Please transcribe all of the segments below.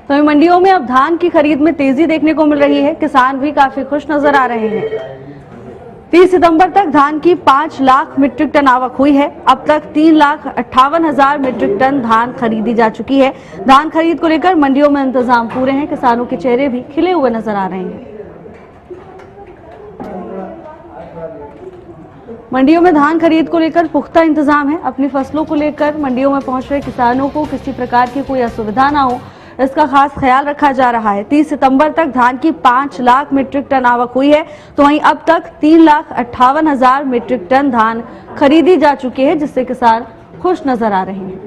तो मंडियों में अब धान की खरीद में तेजी देखने को मिल रही है। किसान भी काफी खुश नजर आ रहे हैं। 30 सितंबर तक धान की 5 लाख मीट्रिक टन आवक हुई है। अब तक 3,58,000 मीट्रिक टन धान खरीदी जा चुकी है। धान खरीद को लेकर मंडियों में इंतजाम पूरे हैं। किसानों के चेहरे भी खिले हुए नजर आ रहे हैं। मंडियों में धान खरीद को लेकर पुख्ता इंतजाम है। अपनी फसलों को लेकर मंडियों में पहुंच रहे किसानों को किसी प्रकार की कोई असुविधा ना हो, इसका खास ख्याल रखा जा रहा है। 30 सितंबर तक धान की 5 लाख मीट्रिक टन आवक हुई है, तो वहीं अब तक 3,58,000 मीट्रिक टन धान खरीदी जा चुकी है, जिससे किसान खुश नजर आ रहे हैं।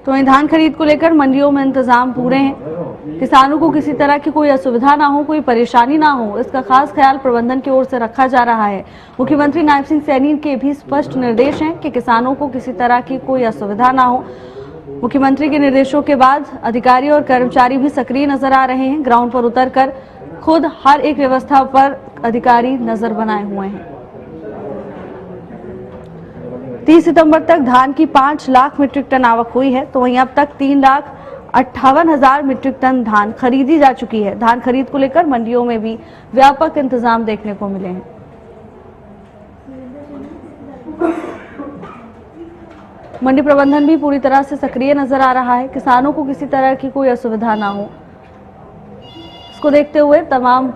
तो वहीं धान खरीद को लेकर मंडियों में इंतजाम पूरे हैं। किसानों को किसी तरह की कोई असुविधा ना हो, कोई परेशानी ना हो, इसका खास ख्याल प्रबंधन की ओर से रखा जा रहा है। मुख्यमंत्री नायब सिंह सैनी के भी स्पष्ट निर्देश हैं कि किसानों को किसी तरह की कोई असुविधा ना हो। मुख्यमंत्री के निर्देशों के बाद अधिकारी और कर्मचारी भी सक्रिय नजर आ रहे हैं। ग्राउंड पर उतरकर खुद हर एक व्यवस्था पर अधिकारी नजर बनाए हुए हैं। 30 सितंबर तक धान की 5 लाख मीट्रिक टन आवक हुई है, तो वहीं अब तक 3,58,000 मीट्रिक टन धान खरीदी जा चुकी है। धान खरीद को लेकर मंडियों में भी व्यापक इंतजाम देखने को मिले हैं। मंडी प्रबंधन भी पूरी तरह से सक्रिय नजर आ रहा है। किसानों को किसी तरह की कोई असुविधा ना हो, इसको देखते हुए तमाम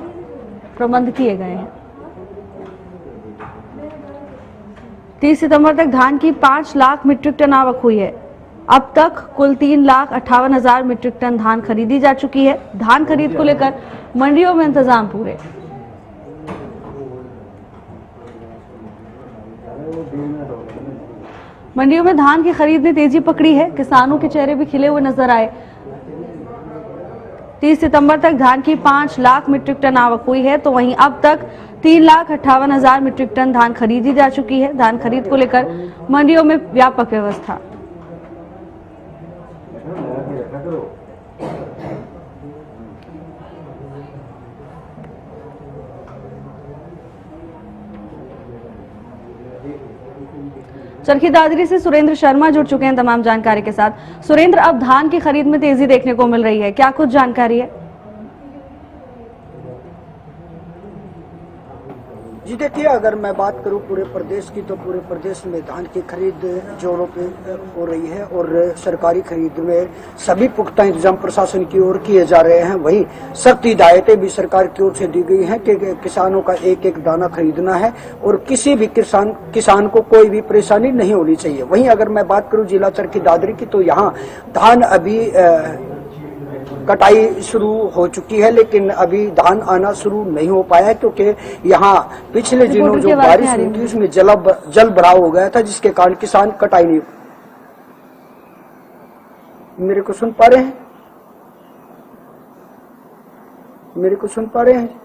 प्रबंध किए गए हैं। 30 सितंबर तक धान की 5 लाख मीट्रिक टन आवक हुई है। अब तक कुल 3,58,000 मीट्रिक टन धान खरीदी जा चुकी है। धान खरीद को लेकर मंडियों में इंतजाम पूरे। मंडियों में धान की खरीद ने तेजी पकड़ी है। किसानों के चेहरे भी खिले हुए नजर आए। 30 सितंबर तक धान की 5 लाख मीट्रिक टन आवक हुई है, तो वहीं अब तक 3,58,000 मीट्रिक टन धान खरीदी जा चुकी है। धान खरीद को लेकर मंडियों में व्यापक व्यवस्था। चरखी दादरी से सुरेंद्र शर्मा जुड़ चुके हैं तमाम जानकारी के साथ। सुरेंद्र, अब धान की खरीद में तेजी देखने को मिल रही है, क्या कुछ जानकारी है? जी देखिए, अगर मैं बात करूं पूरे प्रदेश की, तो पूरे प्रदेश में धान की खरीद जोरों पे हो रही है और सरकारी खरीद में सभी पुख्ता इंतजाम प्रशासन की ओर किए जा रहे हैं। वहीं सख्त हिदायतें भी सरकार की ओर से दी गई हैं कि किसानों का एक एक दाना खरीदना है और किसी भी किसान को कोई भी परेशानी नहीं होनी चाहिए। वहीं अगर मैं बात करूं जिला चरखी दादरी की, तो यहाँ धान अभी कटाई शुरू हो चुकी है, लेकिन अभी धान आना शुरू नहीं हो पाया है, क्योंकि यहाँ पिछले दिनों जो बारिश हुई थी उसमें जल भराव हो गया था, जिसके कारण किसान कटाई नहीं। मेरे को सुन पा रहे हैं? मेरे को सुन पा रहे हैं?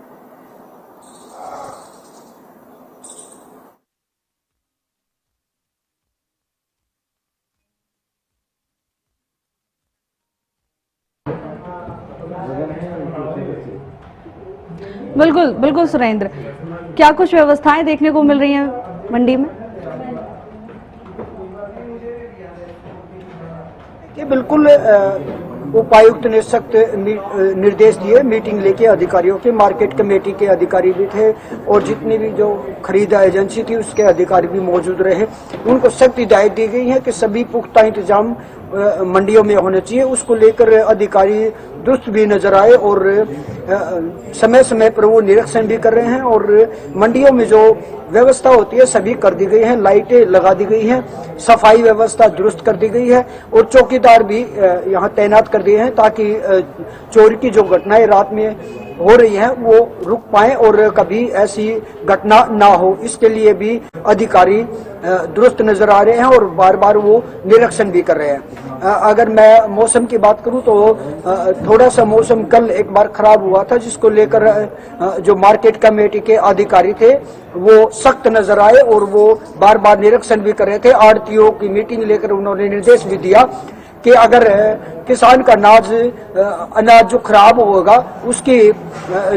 बिल्कुल बिल्कुल सुरेंद्र, क्या कुछ व्यवस्थाएं देखने को मिल रही हैं मंडी में? ये बिल्कुल उपायुक्त ने सख्त निर्देश दिए। मीटिंग लेके अधिकारियों के, मार्केट कमेटी के अधिकारी भी थे और जितनी भी जो खरीद एजेंसी थी उसके अधिकारी भी मौजूद रहे। उनको सख्त हिदायत दी गई है कि सभी पुख्ता इंतजाम मंडियों में होने चाहिए। उसको लेकर अधिकारी दुरुस्त भी नजर आए और समय समय पर वो निरीक्षण भी कर रहे हैं और मंडियों में जो व्यवस्था होती है सभी कर दी गई है। लाइटें लगा दी गई हैं, सफाई व्यवस्था दुरुस्त कर दी गई है और चौकीदार भी यहाँ तैनात कर दिए हैं, ताकि चोरी की जो घटनाएं रात में हो रही है वो रुक पाए और कभी ऐसी घटना ना हो। इसके लिए भी अधिकारी दुरुस्त नजर आ रहे हैं और बार बार वो निरीक्षण भी कर रहे हैं। अगर मैं मौसम की बात करूं तो थोड़ा सा मौसम कल एक बार खराब हुआ था, जिसको लेकर जो मार्केट कमेटी के अधिकारी थे वो सख्त नजर आए और वो बार बार निरीक्षण भी कर रहे थे। आड़तियों की मीटिंग लेकर उन्होंने निर्देश भी दिया कि अगर किसान का अनाज जो खराब होगा उसकी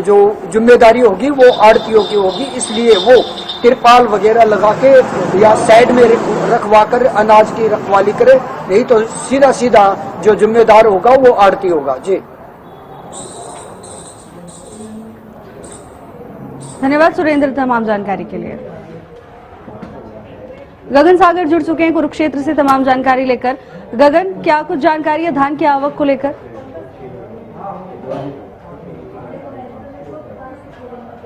जो जिम्मेदारी होगी वो आड़तियों की होगी, इसलिए वो तिरपाल वगैरह लगा के या साइड में रखवा कर अनाज की रखवाली करे, नहीं तो सीधा सीधा जो जिम्मेदार होगा वो आड़ती होगा। जी धन्यवाद सुरेंद्र तमाम जानकारी के लिए। गगन सागर जुड़ चुके हैं कुरुक्षेत्र से तमाम जानकारी लेकर। गगन, क्या कुछ जानकारी है धान की आवक को लेकर?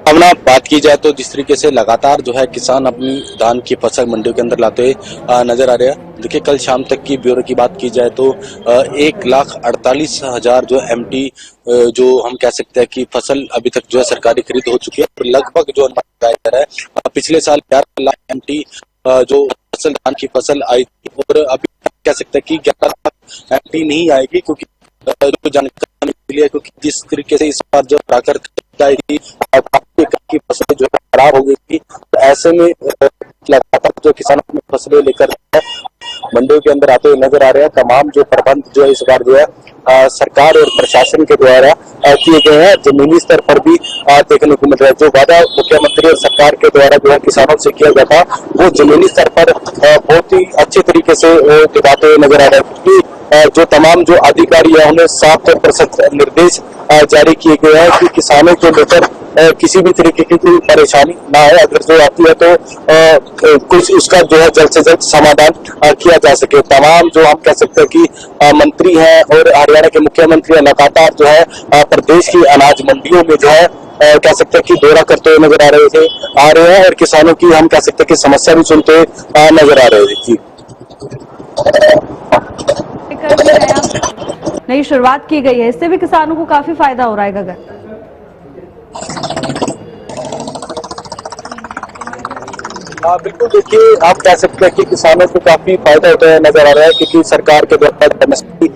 भावना, बात की जाए तो जिस तरीके से लगातार जो है किसान अपनी धान की फसल मंडियों के अंदर लाते हुए नजर आ रहे हैं। देखिए, कल शाम तक की ब्यौरे की बात की जाए तो 1,48,000 जो एमटी जो हम कह सकते हैं कि फसल अभी तक जो है सरकारी खरीद हो चुकी है। और लगभग जो अनुमान लगाया जा रहा है पिछले साल 11 लाख एमटी जो फसल धान की फसल आई थी, और अभी कह सकते हैं कि 11 लाख एमटी नहीं आएगी, क्योंकि जो जानकारी मिली है, क्योंकि जिस तरीके से इस बार जो प्राकृतिक आई थी की फसलें जो खराब हो गई थी, तो ऐसे में लगातार जो किसान अपनी फसलें लेकर मंडियों के अंदर आते हुए नजर आ रहे हैं। तमाम जो प्रबंध जो इस बार जो है सरकार और प्रशासन के द्वारा किए गए हैं, जमीनी स्तर पर भी देखने को मिल रहा है। जो वादा मुख्यमंत्री और सरकार के द्वारा जो है किसानों से किया गया था, वो जमीनी स्तर पर बहुत ही अच्छे तरीके से दिखाते हुए नजर आ रहे हैं, क्योंकि जो तमाम जो अधिकारी है उन्हें साफ तौर पर निर्देश जारी किए गए हैं कि किसानों को लेकर किसी भी तरीके की कोई परेशानी ना है, अगर जो आती है तो कुछ उसका जो है जल्द से जल्द समाधान किया जा सके। तमाम जो हम कह सकते हैं कि मंत्री हैं और हरियाणा के मुख्यमंत्री नगातार जो है प्रदेश की अनाज मंडियों में जो है कह सकते हैं कि दौरा करते हुए नजर आ रहे हैं, और किसानों की हम कह सकते हैं कि समस्या भी सुनते हुए नजर आ रहे हैं। जी, नई शुरुआत की गई है, इससे भी किसानों को काफी फायदा हो रहा है। गगन, हाँ बिल्कुल, देखिए आप कह सकते हैं कि किसानों को काफी फायदा होता है नजर आ रहा है, क्योंकि सरकार के द्वारा एमएसपी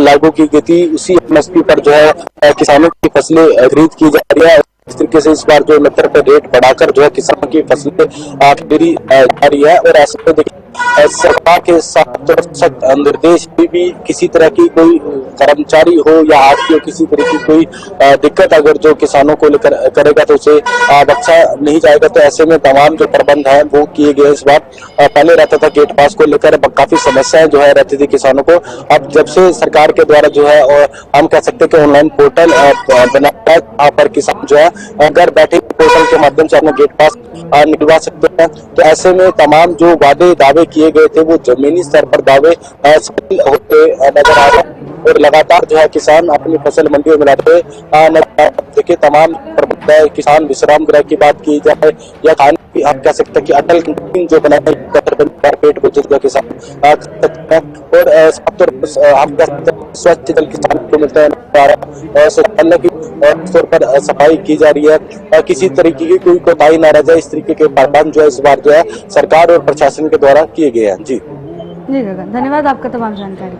लागू की गई थी, उसी एमएसपी पर जो है किसानों की फसलें खरीद की जा रही है। इस तरीके से इस बार जो 69 पे रेट बढ़ाकर जो है किसानों की फसलें खरीदी जा रही है। और ऐसे में देखिए सरकार के साथ सख्त निर्देश भी किसी तरह की कोई कर्मचारी हो या आदमी हो, किसी तरह की कोई दिक्कत अगर जो किसानों को लेकर करेगा तो उसे बख्शा नहीं जाएगा। तो ऐसे में तमाम जो प्रबंध है वो किए गए इस बार। पहले रहता था गेट पास को लेकर काफी समस्याएं जो है रहती थी किसानों को। अब जब से सरकार के द्वारा जो है और हम कह सकते हैं कि ऑनलाइन पोर्टल बनाया है, वहाँ पर किसान जो है घर बैठे पोर्टल के माध्यम से अपना गेट पास निकलवा सकते हैं। तो ऐसे में तमाम जो वादे दावे किए गए थे वो जमीनी स्तर पर दावे सफल होते नजर आ रहे हैं, और लगातार जो है किसान अपनी फसल मंडियों में लाते देखिए तमाम प्रबंध है। किसान विश्राम गृह की बात की जाए या खाने की, आप कह सकते हैं कि अटल कैंटीन जो बनाए पेट भोजन किसान कर सकते हैं। और साफ तौर पर हम कह सकते हैं स्वच्छ जल किसान को मिलता है, और शौचालय की तौर पर सफाई की जा रही है, किसी तरीके की कोई कोताही न रह जाए, इस तरीके के प्रबंध जो है इस बार जो है सरकार और प्रशासन के द्वारा किए गए हैं। जी गगन, धन्यवाद आपका तमाम जानकारी।